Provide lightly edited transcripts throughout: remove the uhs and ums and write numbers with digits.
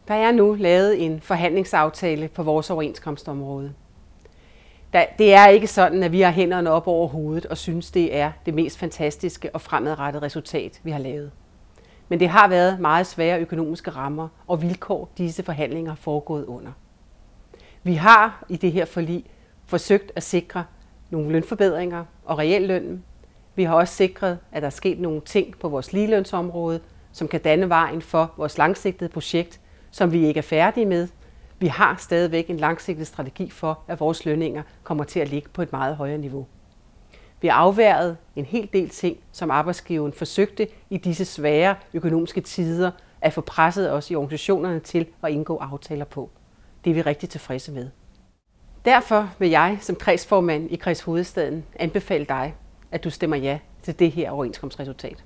Der er nu lavet en forhandlingsaftale på vores overenskomstområde. Det er ikke sådan, at vi har hænderne op over hovedet og synes, det er det mest fantastiske og fremadrettede resultat, vi har lavet. Men det har været meget svære økonomiske rammer og vilkår, disse forhandlinger har foregået under. Vi har i det her forlig forsøgt at sikre nogle lønforbedringer og reallønnen. Vi har også sikret, at der er sket nogle ting på vores ligelønsområde, som kan danne vejen for vores langsigtede projekt, som vi ikke er færdige med. Vi har stadigvæk en langsigtet strategi for, at vores lønninger kommer til at ligge på et meget højere niveau. Vi har afværget en hel del ting, som arbejdsgiveren forsøgte i disse svære økonomiske tider at få presset os i organisationerne til at indgå aftaler på. Det er vi rigtig tilfredse med. Derfor vil jeg som kredsformand i Kreds Hovedstaden anbefale dig, at du stemmer ja til det her overenskomstresultat.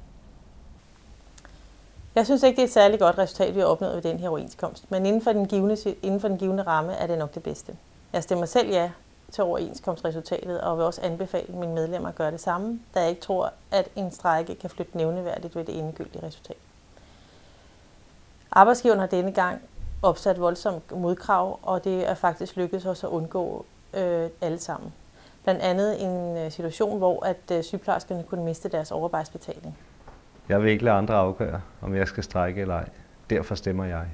Jeg synes ikke, det er et særligt godt resultat, vi har opnået ved den her overenskomst, men inden for den givne ramme er det nok det bedste. Jeg stemmer selv ja til overenskomstresultatet og vil også anbefale mine medlemmer at gøre det samme, da jeg ikke tror, at en strejke kan flytte nævneværdigt ved det endegyldige resultat. Arbejdsgiveren har denne gang opsat voldsomt modkrav, og det er faktisk lykkedes os at undgå alle sammen. Blandt andet en situation, hvor at sygeplejerskerne kunne miste deres overarbejdsbetaling. Jeg vil ikke lade andre afgøre, om jeg skal strejke eller ej. Derfor stemmer jeg.